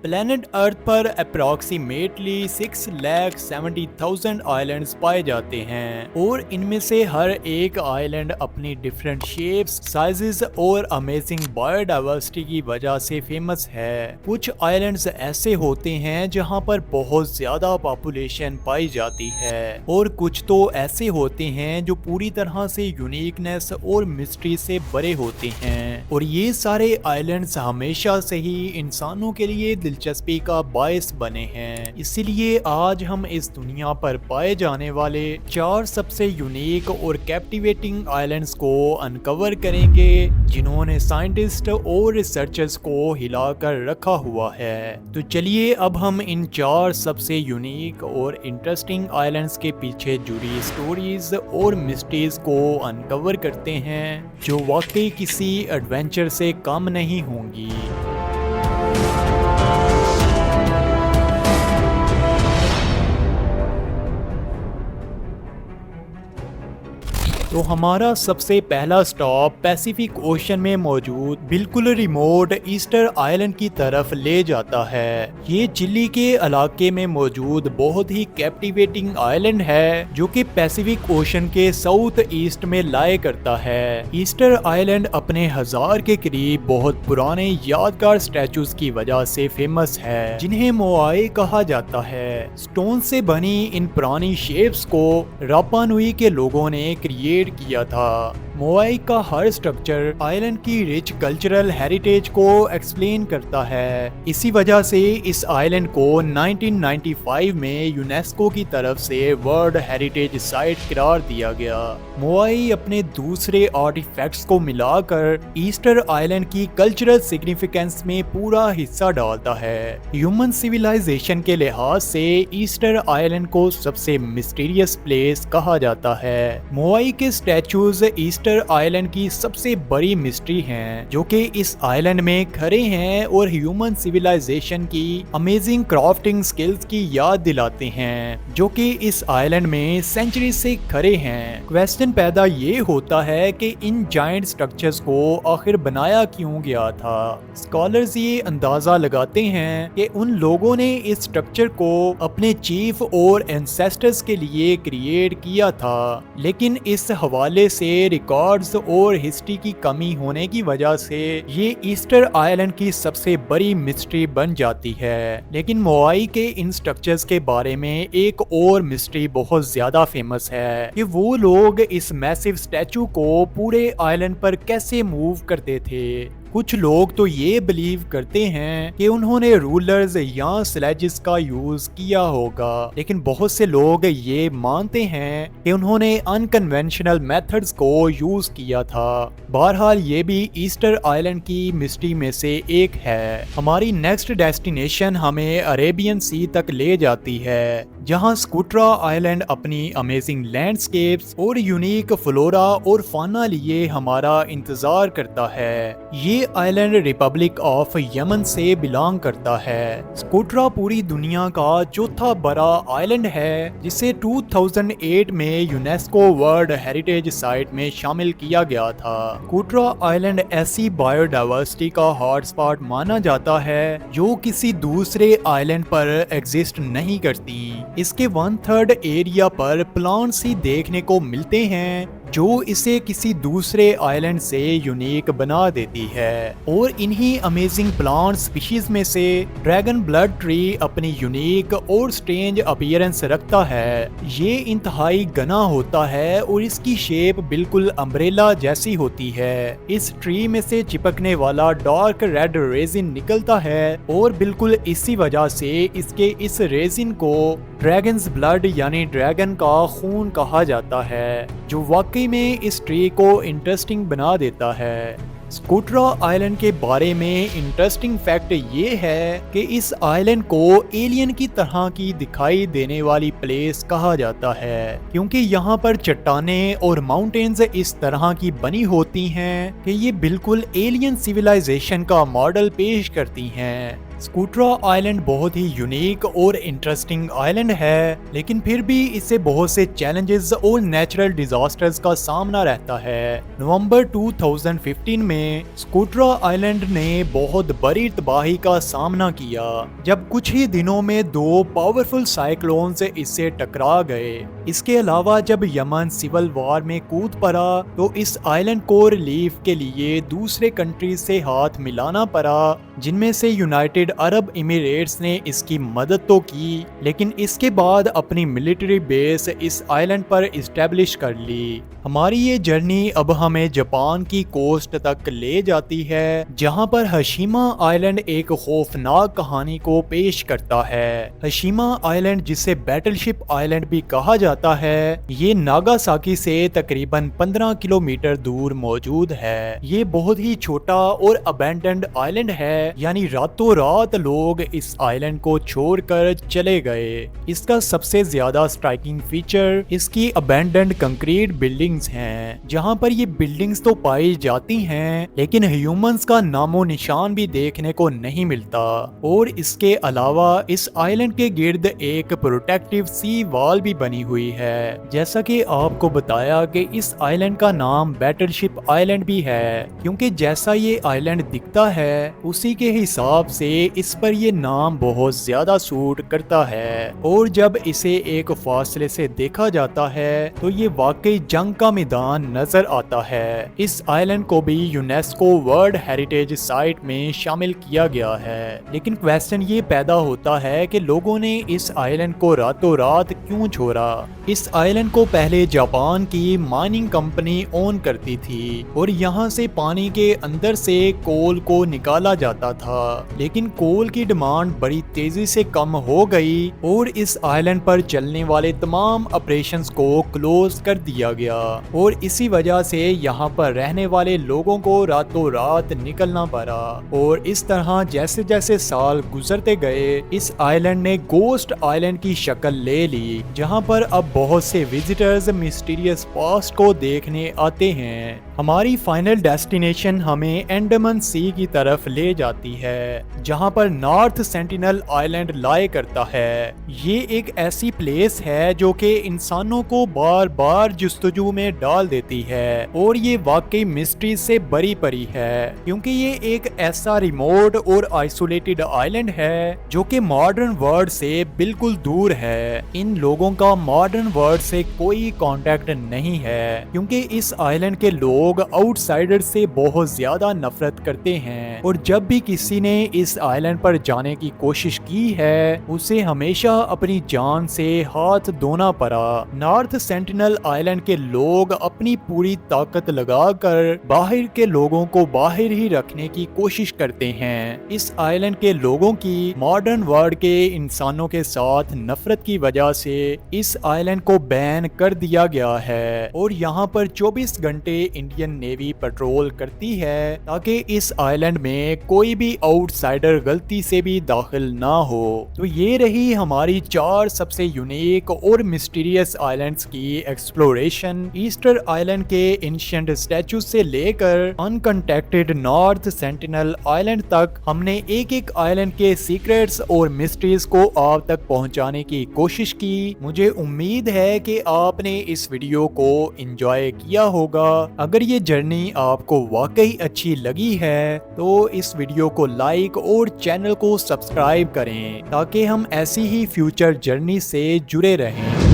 Planet earth पर approximately 6,70,000 islands पाए जाते हैं और इनमें से हर एक आइलैंड अपनी डिफरेंट शेप्स, साइजेस और अमेजिंग बायोडाइवर्सिटी की वजह से फेमस है। कुछ आइलैंड्स ऐसे होते हैं जहां पर बहुत ज्यादा पॉपुलेशन पाई जाती है और कुछ तो ऐसे होते हैं जो पूरी तरह से यूनिकनेस और मिस्ट्री से भरे होते हैं। और ये सारे आइलैंड्स हमेशा से ही इंसानों के लिए दिलचस्पी का बायस बने हैं। इसीलिए आज हम इस दुनिया पर पाए जाने वाले 4 सबसे यूनिक और कैप्टिवेटिंग आइलैंड्स को अनकवर करेंगे जिन्होंने साइंटिस्ट और रिसर्चर्स को हिलाकर रखा हुआ है। तो चलिए अब हम इन 4 सबसे यूनिक और इंटरेस्टिंग आइलैंड्स के पीछे जुड़ी स्टोरीज और मिस्ट्रीज को अनकवर करते हैं जो वाकई किसी एडवेंचर से कम नहीं होंगी। तो हमारा सबसे पहला स्टॉप पैसिफिक ओशन में मौजूद बिल्कुल रिमोट ईस्टर आइलैंड की तरफ ले जाता है। ये चिली के इलाके में मौजूद बहुत ही कैप्टिवेटिंग आइलैंड है जो कि पैसिफिक ओशन के साउथ ईस्ट में लाया करता है। ईस्टर आइलैंड अपने 1000 के करीब बहुत पुराने यादगार स्टैचूज की वजह से फेमस है जिन्हें मोआई कहा जाता है। स्टोन से बनी इन पुरानी शेप्स को रापा नुई के लोगों ने क्रिएट किया था। मोआई का हर स्ट्रक्चर आइलैंड की रिच कल्चरल हेरिटेज को एक्सप्लेन करता है। इसी वजह से इस आइलैंड को 1995 में यूनेस्को की तरफ से वर्ल्ड हेरिटेज साइट करार दिया गया। मोआई अपने दूसरे आर्टिफैक्ट्स को मिलाकर ईस्टर आइलैंड की कल्चरल सिग्निफिकेंस में पूरा हिस्सा डालता है। ह्यूमन सिविलाइजेशन के लिहाज से ईस्टर आइलैंड को सबसे मिस्टीरियस प्लेस कहा जाता है। मोआई के स्टैचूज ईस्टर आइलैंड की सबसे बड़ी मिस्ट्री हैं जो कि इस आइलैंड में खड़े हैं और ह्यूमन सिविलाइजेशन की अमेजिंग क्राफ्टिंग स्किल्स की याद दिलाते हैं जो कि इस आइलैंड में सेंचुरी से खड़े हैं। क्वेश्चन पैदा ये होता है कि इन जायंट स्ट्रक्चर्स को आखिर बनाया क्यों गया था। स्कॉलर्स ये अंदाजा लगाते हैं कि उन लोगों ने इस स्ट्रक्चर को अपने चीफ और एंसेस्टर्स के लिए क्रिएट किया था, लेकिन इस हवाले से रिकॉर्ड्स और हिस्ट्री की कमी होने की वजह से ये ईस्टर आइलैंड की सबसे बड़ी मिस्ट्री बन जाती है। लेकिन मोआई के इन स्ट्रक्चर्स के बारे में एक और मिस्ट्री बहुत ज्यादा फेमस है कि वो लोग इस मैसिव स्टैचू को पूरे आइलैंड पर कैसे मूव करते थे। कुछ लोग तो ये बिलीव करते हैं कि उन्होंने रूलर्स या स्लेजेस का यूज किया होगा, लेकिन बहुत से लोग ये मानते हैं कि उन्होंने अनकन्वेंशनल मेथड्स को यूज किया था। बहरहाल ये भी ईस्टर आइलैंड की मिस्ट्री में से एक है। हमारी नेक्स्ट डेस्टिनेशन हमें अरेबियन सी तक ले जाती है जहां स्कूट्रा आइलैंड अपनी अमेजिंग लैंडस्केप्स और यूनिक फ्लोरा और फाना लिए हमारा इंतजार करता है। ये आइलैंड रिपब्लिक ऑफ यमन से बिलोंग करता है। स्कूट्रा पूरी दुनिया का चौथा बड़ा आइलैंड है जिसे 2008 में यूनेस्को वर्ल्ड हेरिटेज साइट में शामिल किया गया था। स्कूट्रा आइलैंड ऐसी बायोडाइवर्सिटी का हॉटस्पॉट माना जाता है जो किसी दूसरे आइलैंड पर एग्जिस्ट नहीं करती। इसके 1/3 एरिया पर प्लांट्स ही देखने को मिलते हैं जो इसे किसी दूसरे आइलैंड से यूनिक बना देती है। और इन्हीं अमेजिंग प्लांट स्पीशीज में से ड्रैगन ब्लड ट्री अपनी यूनिक और स्ट्रेंज अपीयरेंस रखता है। ये इंतहाई घना होता है और इसकी शेप बिल्कुल अम्ब्रेला जैसी होती है। इस ट्री में से चिपकने वाला डार्क रेड रेजिन निकलता है और बिल्कुल इसी वजह से इसके इस रेजिन को ड्रैगन्स ब्लड यानी ड्रैगन का खून कहा जाता है, जो वाकई में इस ट्री को इंटरेस्टिंग बना देता है। स्कूट्रा आइलैंड के बारे में इंटरेस्टिंग फैक्ट ये है कि इस आइलैंड को एलियन की तरह की दिखाई देने वाली प्लेस कहा जाता है, क्योंकि यहाँ पर चट्टानें और माउंटेन्स इस तरह की बनी होती हैं कि ये बिल्कुल एलियन सिविलाइजेशन का मॉडल पेश करती हैं। स्कूट्रा आइलैंड बहुत ही यूनिक और इंटरेस्टिंग आइलैंड है, लेकिन फिर भी इसे बहुत से चैलेंजेस और नेचुरल डिजास्टर्स का सामना रहता है। नवंबर 2015 में स्कूट्रा आइलैंड ने बहुत बड़ी तबाही का सामना किया, जब कुछ ही दिनों में 2 पावरफुल साइक्लोन्स इससे टकरा गए। इसके अलावा जब यमन सिविल वॉर में कूद पड़ा तो इस आइलैंड को रिलीफ के लिए दूसरे कंट्रीज से हाथ मिलाना पड़ा, जिनमें से यूनाइटेड अरब इमिरेट्स ने इसकी मदद तो की, लेकिन इसके बाद अपनी मिलिट्री बेस इस आइलैंड पर इस्टेब्लिश कर ली। हमारी ये जर्नी अब हमें जापान की कोस्ट तक ले जाती है, जहां पर हशीमा आइलैंड एक खौफनाक कहानी को पेश करता है। हशीमा आइलैंड, जिसे बैटलशिप आइलैंड भी कहा जाता है, ये नागासाकी से तकरीबन 15 किलोमीटर दूर मौजूद है। ये बहुत ही छोटा और अबैंडन्ड आइलैंड है, यानी रातों रात लोग इस आइलैंड को छोड़कर चले गए। इसका सबसे ज्यादा स्ट्राइकिंग फीचर इसकी अबैंडन्ड कंक्रीट बिल्डिंग्स हैं, जहां पर ये बिल्डिंग्स तो पाई जाती हैं, लेकिन ह्यूमंस का नामो निशान भी देखने को नहीं मिलता। और इसके अलावा इस आइलैंड के गिर्द एक प्रोटेक्टिव सी वॉल भी बनी हुई है। जैसा कि आपको बताया कि इस आइलैंड का नाम बैटलशिप आइलैंड भी है, क्योंकि जैसा ये आइलैंड दिखता है उसी के हिसाब से इस पर ये नाम बहुत ज्यादा सूट करता है। और जब इसे एक फासले से देखा जाता है तो ये वाकई जंग का मैदान नजर आता है। इस आइलैंड को भी यूनेस्को वर्ल्ड हेरिटेज साइट में शामिल किया गया है, लेकिन क्वेश्चन ये पैदा होता है कि लोगों ने इस आइलैंड को रातों रात क्यों छोड़ा। इस आइलैंड को पहले जापान की माइनिंग कंपनी ओन करती थी और यहाँ से पानी के अंदर से कोल को निकाला जाता था, लेकिन कोल की डिमांड बड़ी तेजी से कम हो गई और इस आइलैंड पर चलने वाले तमाम ऑपरेशंस को क्लोज कर दिया गया। और इसी वजह से यहाँ पर रहने वाले लोगों को रातों रात निकलना पड़ा। और इस तरह जैसे जैसे साल गुजरते गए, इस आइलैंड ने गोस्ट आइलैंड की शक्ल ले ली, जहाँ पर अब बहुत से विजिटर्स मिस्टीरियस पास्ट को देखने आते हैं। हमारी फाइनल डेस्टिनेशन हमें अंडमान सी की तरफ ले जाती है, जहाँ पर नॉर्थ सेंटिनल आइलैंड लाया करता है। ये एक ऐसी प्लेस है जो कि इंसानों को बार बार जुस्तजू में डाल देती है, और ये वाकई मिस्ट्री से भरी पड़ी है, क्योंकि ये एक ऐसा रिमोट और आइसोलेटेड आइलैंड है जो कि मॉडर्न वर्ल्ड से बिल्कुल दूर है। इन लोगों का मॉडर्न वर्ल्ड से कोई कांटेक्ट नहीं है, क्योंकि इस आइलैंड के लोग आउटसाइडर से बहुत ज्यादा नफरत करते हैं, और जब भी किसी ने इस आइलैंड पर जाने की कोशिश की है उसे हमेशा अपनी जान से हाथ धोना पड़ा। नॉर्थ सेंटिनल आइलैंड के लोग अपनी पूरी ताकत लगाकर बाहर के लोगों को बाहर ही रखने की कोशिश करते हैं। इस आइलैंड के लोगों की मॉडर्न वर्ल्ड के इंसानों के साथ नफरत की वजह से इस आइलैंड को बैन कर दिया गया है, और यहाँ पर 24 घंटे इंडियन नेवी पेट्रोल करती है ताकि इस आइलैंड में कोई भी आउटसाइडर गलती से भी दाखिल ना हो। तो ये रही हमारी 4 सबसे यूनिक और मिस्टीरियस आइलैंड्स की एक्सप्लोरेशन। ईस्टर आइलैंड के एंशिएंट स्टैचू से लेकर अनकंटैक्टेड नॉर्थ सेंटिनल आइलैंड तक हमने एक एक आइलैंड के सीक्रेट्स और मिस्ट्रीज को आप तक पहुंचाने की कोशिश की। मुझे उम्मीद है कि आपने इस वीडियो को एंजॉय किया होगा। अगर ये जर्नी आपको वाकई अच्छी लगी है तो इस वीडियो को लाइक और चैनल को सब्सक्राइब करें, ताकि हम ऐसी ही फ्यूचर जर्नी से जुड़े रहें।